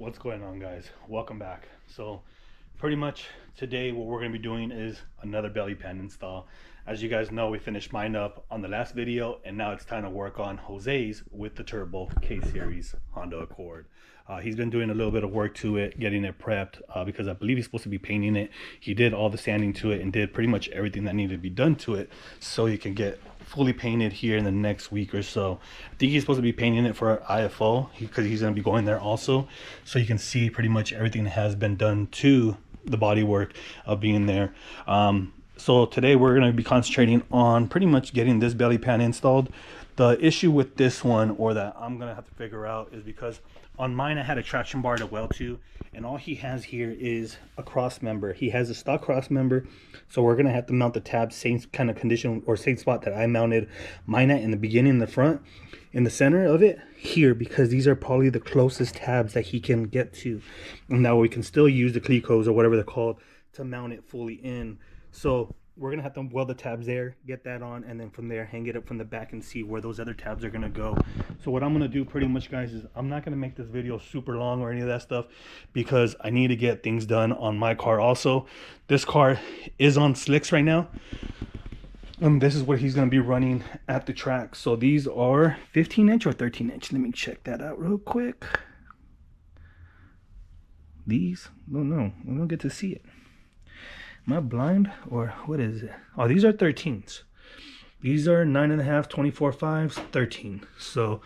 What's going on, guys? Welcome back. So pretty much today what we're going to be doing is another belly pan install. As you guys know, we finished mine up on the last video, and now it's time to work on Jose's with the turbo K series Honda Accord. He's been doing a little bit of work to it, getting it prepped, because I believe he's supposed to be painting it. He did all the sanding to it and did pretty much everything that needed to be done to it so he can get fully painted here in the next week or so. I think he's supposed to be painting it for IFO because he's going to be going there also, so you can see pretty much everything that has been done to the body work of being there. So today we're going to be concentrating on pretty much getting this belly pan installed. The issue with this one, or that I'm going to have to figure out, is because on mine I had a traction bar to weld to, and all he has here is a cross member. He has a stock cross member, so we're going to have to mount the tabs same kind of condition or same spot that I mounted mine at in the beginning, in the front, in the center of it here, because these are probably the closest tabs that he can get to. And now we can still use the clecos or whatever they're called to mount it fully in. So we're gonna have to weld the tabs there, get that on, and then from there hang it up from the back and see where those other tabs are gonna go. So what I'm gonna do pretty much, guys, is I'm not gonna make this video super long or any of that stuff, because I need to get things done on my car also. This car is on slicks right now, and this is what he's going to be running at the track. So these are 15-inch or 13-inch. Let me check that out real quick. These, no, I don't get to see it. Am I blind or what is it? Oh, these are 13s. These are 9.5, 24.5s, 13. So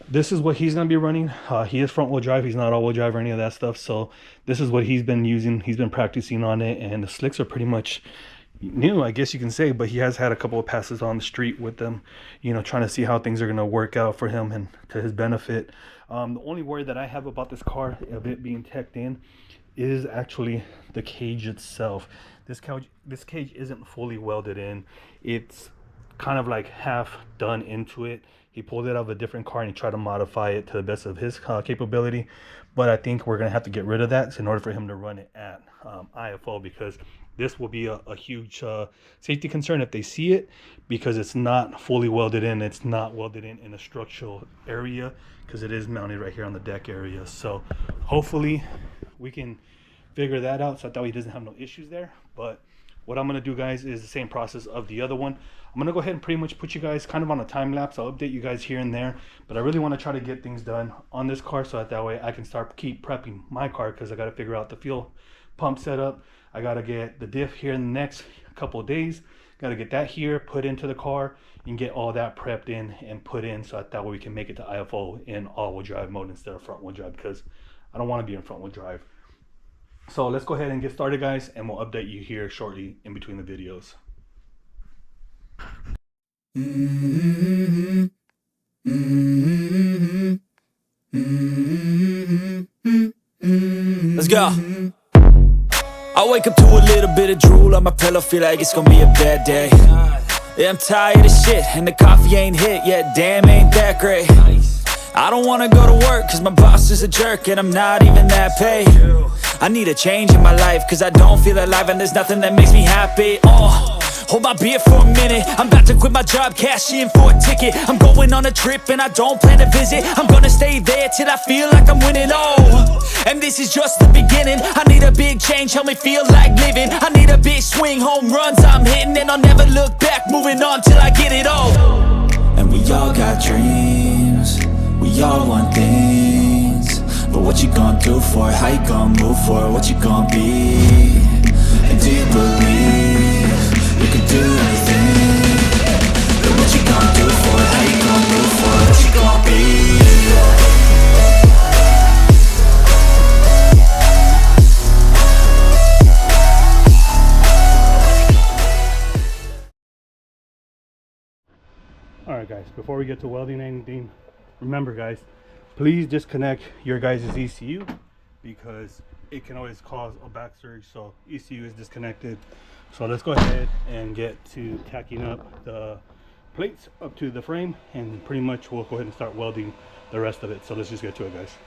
this is what he's going to be running. He is front wheel drive. He's not all wheel drive or any of that stuff. So this is what he's been using. He's been practicing on it, and the slicks are pretty much new, I guess you can say, but he has had a couple of passes on the street with them, you know, trying to see how things are going to work out for him and to his benefit. The only worry that I have about this car, of it being teched in, is actually the cage itself. This cage isn't fully welded in. It's kind of like half done into it. He pulled it out of a different car and he tried to modify it to the best of his capability, but I think we're going to have to get rid of that in order for him to run it at IFO, because this will be a huge safety concern if they see it, because it's not fully welded in. It's not welded in a structural area, because it is mounted right here on the deck area. So hopefully we can figure that out so that way he doesn't have no issues there. But what I'm going to do, guys, is the same process of the other one. I'm going to go ahead and pretty much put you guys kind of on a time lapse. I'll update you guys here and there, but I really want to try to get things done on this car so that way I can keep prepping my car, because I got to figure out the fuel pump setup. I got to get the diff here in the next couple of days. Got to get that here, put into the car, and get all that prepped in and put in so that way we can make it to IFO in all-wheel drive mode instead of front-wheel drive, because I don't want to be in front-wheel drive. So let's go ahead and get started, guys, and we'll update you here shortly in between the videos. Let's go. I wake up to a little bit of drool on my pillow, feel like it's gonna be a bad day. Yeah, I'm tired of shit, and the coffee ain't hit yet, damn, ain't that great. I don't wanna go to work, cause my boss is a jerk, and I'm not even that paid. I need a change in my life, cause I don't feel alive, and there's nothing that makes me happy. Hold my beer for a minute, I'm about to quit my job, cash in for a ticket. I'm going on a trip and I don't plan to visit. I'm gonna stay there till I feel like I'm winning, and this is just the beginning. I need a big change, help me feel like living. I need a big swing, home runs I'm hitting, and I'll never look back, moving on till I get it all. And we all got dreams, we all want things, but what you gonna do for it? How you gonna move for it? What you gonna be? And do you believe you can do anything? But what you gonna do for it? How you gonna move for it? What you gonna be? Alright, guys, before we get to welding anything, remember, guys, please disconnect your guys' ECU, because it can always cause a back surge. So ECU is disconnected. So let's go ahead and get to tacking up the plates up to the frame, and pretty much we'll go ahead and start welding the rest of it. So let's just get to it, guys.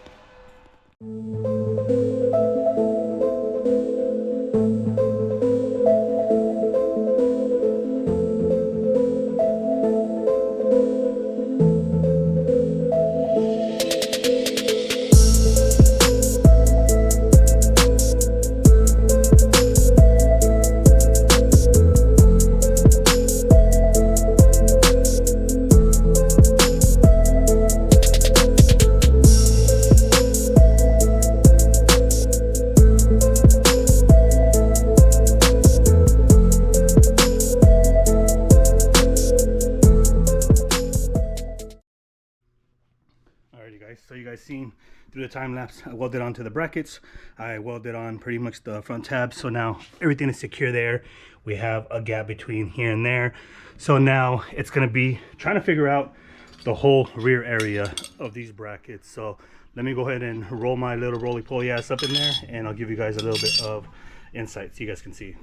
Alrighty guys, so you guys seen through the time lapse, I welded onto the brackets. I welded on pretty much the front tab, so now everything is secure there. We have a gap between here and there. So now it's gonna be trying to figure out the whole rear area of these brackets. So let me go ahead and roll my little roly-poly ass up in there, and I'll give you guys a little bit of insight so you guys can see.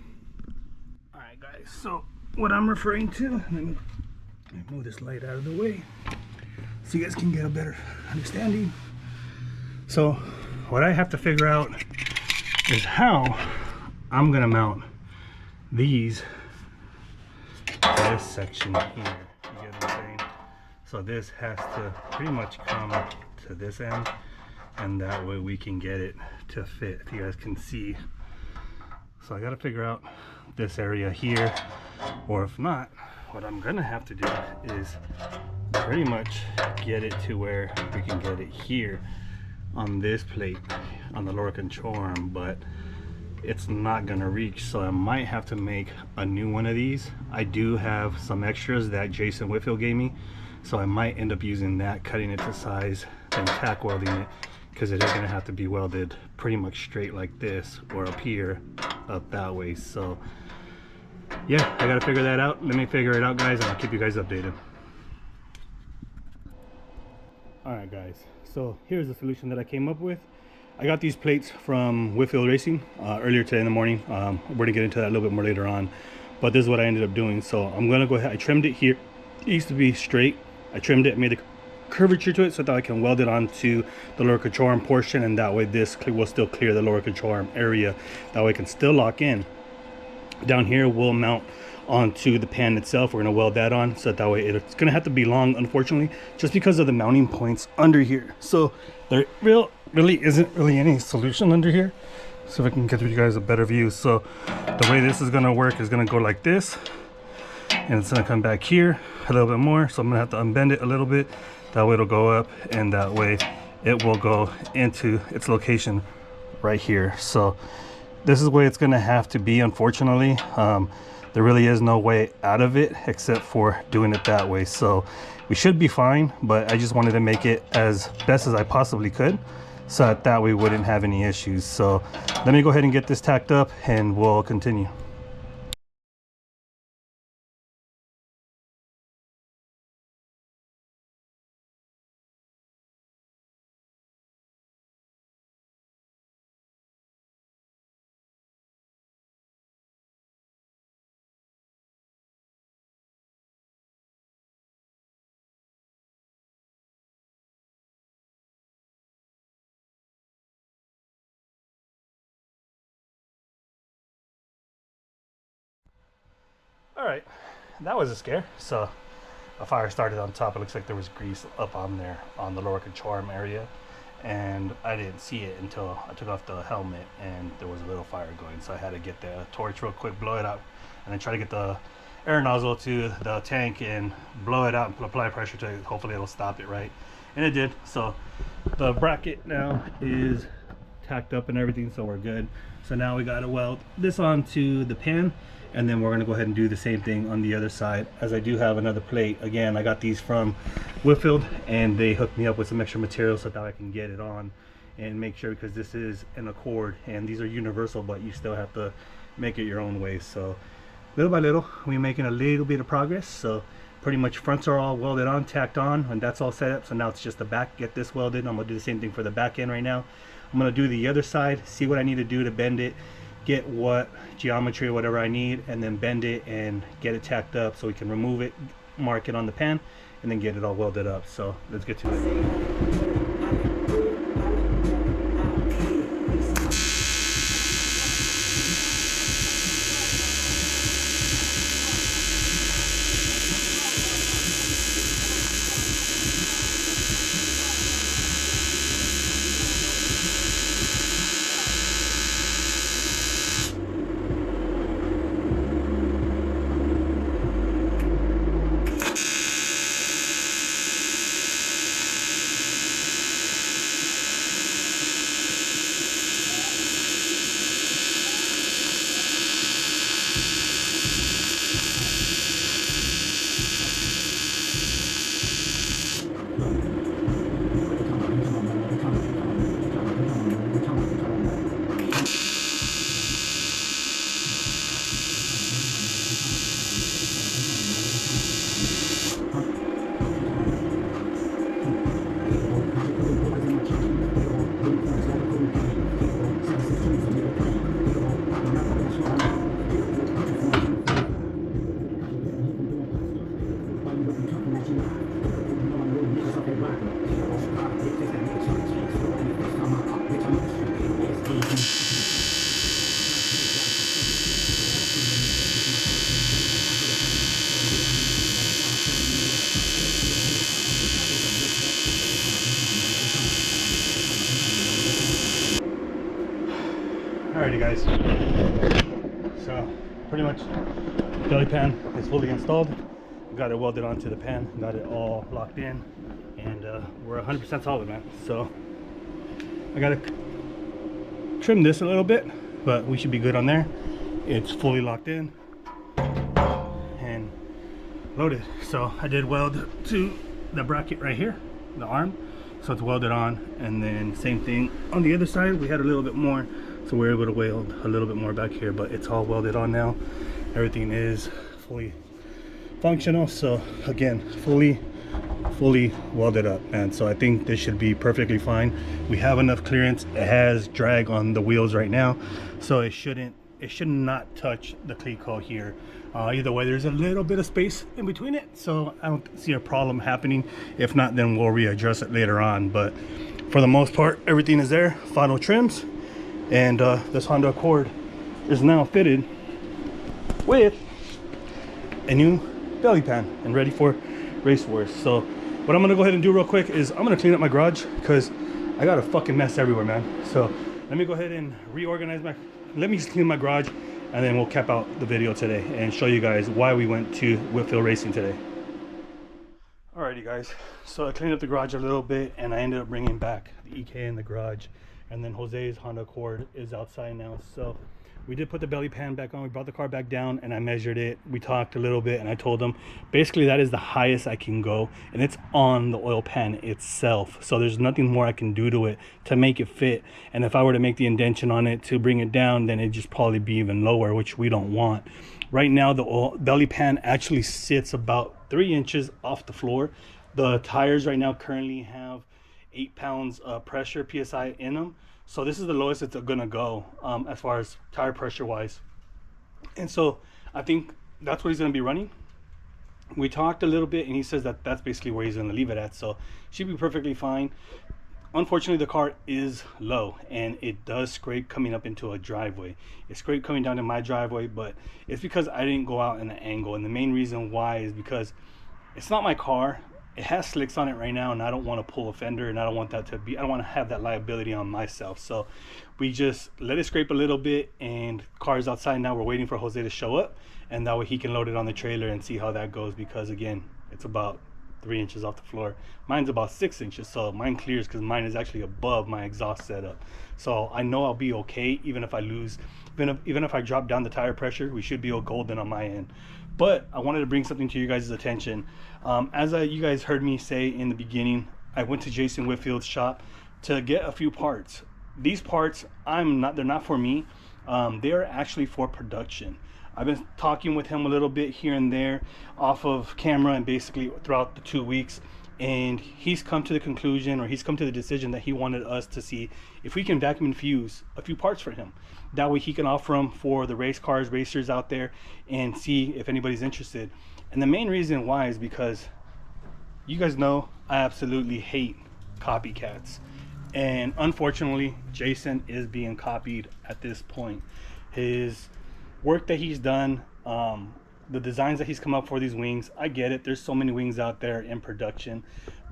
Alright guys, so what I'm referring to, let me move this light out of the way so you guys can get a better understanding. So what I have to figure out is how I'm gonna mount these to this section here. You get what I'm saying? So this has to pretty much come to this end, and that way we can get it to fit, if you guys can see. So I gotta figure out this area here, or if not, what I'm gonna have to do is pretty much get it to where we can get it here on this plate on the lower control arm, but it's not gonna reach, so I might have to make a new one of these. I do have some extras that Jason Whitfield gave me, so I might end up using that, cutting it to size and tack welding it, because it is gonna have to be welded pretty much straight like this, or up here, up that way. So yeah, I gotta figure that out. Let me figure it out guys, and I'll keep you guys updated. Alright guys, so here's the solution that I came up with. I got these plates from Whitfield Racing earlier today in the morning. We're gonna get into that a little bit more later on, but this is what I ended up doing. So I'm gonna go ahead, I trimmed it here. It used to be straight. I trimmed it, made a curvature to it so that I can weld it onto the lower control arm portion, and that way this will still clear the lower control arm area. That way it can still lock in. Down here we'll mount onto the pan itself. We're going to weld that on, so that way it's going to have to be long, unfortunately, just because of the mounting points under here. So there really isn't any solution under here. So if I can get you guys a better view. So the way this is going to work is going to go like this, and it's going to come back here a little bit more. So I'm going to have to unbend it a little bit. That way it'll go up, and that way it will go into its location right here. So this is the way it's going to have to be, unfortunately. There really is no way out of it except for doing it that way. So we should be fine, but I just wanted to make it as best as I possibly could, so that we wouldn't have any issues. So let me go ahead and get this tacked up, and we'll continue. All right, that was a scare. So a fire started on top. It looks like there was grease up on there on the lower control arm area, and I didn't see it until I took off the helmet, and there was a little fire going. So I had to get the torch real quick, blow it out, and then try to get the air nozzle to the tank and blow it out and apply pressure to it. Hopefully it'll stop it, right? And it did. So the bracket now is tacked up and everything, so we're good. So now we got to weld this onto the pan, and then we're going to go ahead and do the same thing on the other side, as I do have another plate. Again, I got these from Whitfield, and they hooked me up with some extra material so that I can get it on and make sure, because this is an Accord and these are universal, but you still have to make it your own way. So little by little we're making a little bit of progress. So pretty much fronts are all welded on, tacked on, and that's all set up. So now it's just the back, get this welded. I'm gonna do the same thing for the back end right now. I'm gonna do the other side, see what I need to do to bend it, get what geometry or whatever I need, and then bend it and get it tacked up so we can remove it, mark it on the pan, and then get it all welded up. So let's get to it. Alrighty guys, so pretty much belly pan is fully installed. Got it welded onto the pan, got it all locked in, and we're 100% solid, man. So I gotta trim this a little bit, but we should be good on there. It's fully locked in and loaded. So I did weld to the bracket right here, the arm, so it's welded on, and then same thing on the other side. We had a little bit more, so we're able to weld a little bit more back here, but it's all welded on now. Everything is fully functional. So again, fully welded up, and so I think this should be perfectly fine. We have enough clearance. It has drag on the wheels right now, so it should not touch the cleat here. Either way, there's a little bit of space in between it, so I don't see a problem happening. If not, then we'll readjust it later on, but for the most part, everything is there. Final trims, and this Honda Accord is now fitted with a new belly pan and ready for race wars. So what I'm gonna go ahead and do real quick is I'm gonna clean up my garage because I got a fucking mess everywhere, man. So let me go ahead and reorganize let me just clean my garage, and then we'll cap out the video today and show you guys why we went to Whitfield Racing today. Alrighty guys, so I cleaned up the garage a little bit, and I ended up bringing back the EK in the garage, and then Jose's Honda Accord is outside now. So we did put the belly pan back on. We brought the car back down, and I measured it. We talked a little bit, and I told him basically that is the highest I can go, and it's on the oil pan itself. So there's nothing more I can do to it to make it fit. And if I were to make the indentation on it to bring it down, then it'd just probably be even lower, which we don't want. Right now, the belly pan actually sits about 3 inches off the floor. The tires right now currently have 8 pounds pressure PSI in them. So this is the lowest it's gonna go as far as tire pressure wise. And so I think that's what he's gonna be running. We talked a little bit, and he says that that's basically where he's gonna leave it at. So should be perfectly fine. Unfortunately, the car is low, and it does scrape coming up into a driveway. It scraped coming down to my driveway, but it's because I didn't go out in the angle. And the main reason why is because it's not my car. It has slicks on it right now, and I don't want to pull a fender, and I don't want that to be, I don't want to have that liability on myself. So we just let it scrape a little bit, and car's outside now. We're waiting for Jose to show up, and that way he can load it on the trailer and see how that goes, because again, it's about 3 inches off the floor. Mine's about 6 inches, so mine clears because mine is actually above my exhaust setup. So I know I'll be okay, even if I lose, even if I drop down the tire pressure, we should be all golden on my end. But I wanted to bring something to you guys' attention. You guys heard me say in the beginning, I went to Jason Whitfield's shop to get a few parts. These parts, they're not for me. They are actually for production. I've been talking with him a little bit here and there off of camera, and basically throughout the 2 weeks, and he's come to the conclusion, or he's come to the decision, that he wanted us to see if we can vacuum infuse a few parts for him. That way he can offer them for the race cars, racers out there, and see if anybody's interested. And the main reason why is because you guys know I absolutely hate copycats, and unfortunately Jason is being copied at this point. His work that he's done, the designs that he's come up for these wings, I get it, there's so many wings out there in production,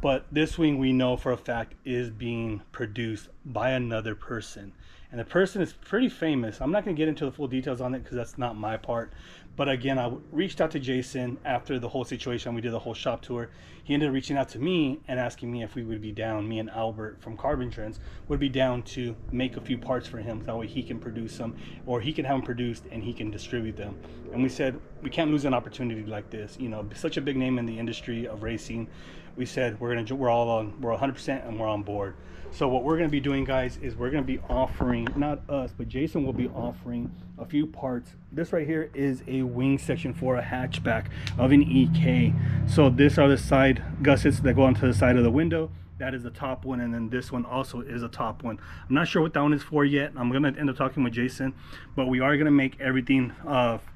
but this wing we know for a fact is being produced by another person, and the person is pretty famous. I'm not going to get into the full details on it because that's not my part, but again, I reached out to Jason after the whole situation. We did the whole shop tour. He ended up reaching out to me and asking me if we would be down, me and Albert from Carbon Trends would be down to make a few parts for him, so that way he can produce them, or he can have them produced and he can distribute them. And we said we can't lose an opportunity like this, you know, such a big name in the industry of racing. We said we're 100% and we're on board. So what we're going to be doing, guys, is we're going to be offering, not us, but Jason will be offering a few parts. This right here is a wing section for a hatchback of an EK. So these are the side gussets that go onto the side of the window. That is the top one, and then this one also is a top one. I'm not sure what that one is for yet. I'm gonna end up talking with Jason, but we are gonna make everything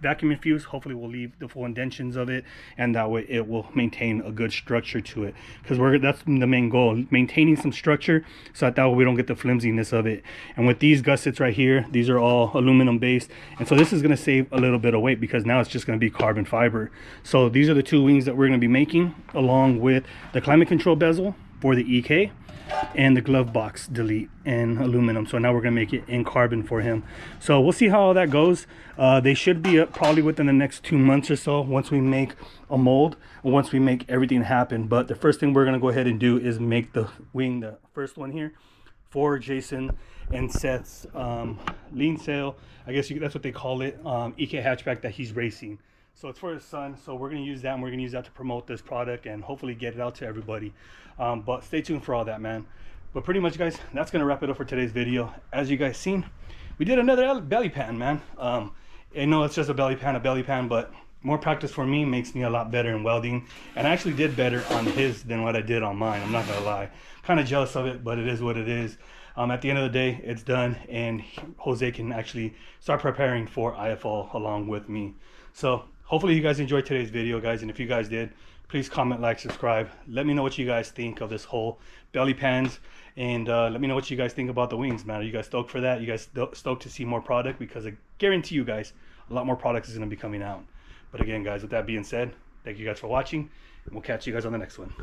vacuum infused. Hopefully we'll leave the full indentions of it, and that way it will maintain a good structure to it, because that's the main goal, maintaining some structure, so that way we don't get the flimsiness of it. And with these gussets right here, these are all aluminum based, and so this is gonna save a little bit of weight, because now it's just gonna be carbon fiber. So these are the two wings that we're gonna be making, along with the climate control bezel. for the EK, and the glove box delete in aluminum. So now we're gonna make it in carbon for him. So we'll see how all that goes. They should be up probably within the next 2 months or so, once we make a mold, once we make everything happen. But the first thing we're gonna go ahead and do is make the wing, the first one here, for Jason and Seth's lean sail, I guess that's what they call it, EK hatchback that he's racing. So it's for his son, so we're going to use that, and we're going to use that to promote this product and hopefully get it out to everybody. But stay tuned for all that, man. But pretty much, guys, that's going to wrap it up for today's video. As you guys seen, we did another belly pan, man. I know it's just a belly pan, but more practice for me makes me a lot better in welding. And I actually did better on his than what I did on mine. I'm not going to lie. Kind of jealous of it, but it is what it is. At the end of the day, it's done, and Jose can actually start preparing for IFL along with me. So hopefully you guys enjoyed today's video, guys, and if you guys did, please comment, like, subscribe. Let me know what you guys think of this whole belly pans, and let me know what you guys think about the wings, man. Are you guys stoked for that? You guys stoked to see more product? Because I guarantee you guys, a lot more products is going to be coming out. But again, guys, with that being said, thank you guys for watching, and we'll catch you guys on the next one.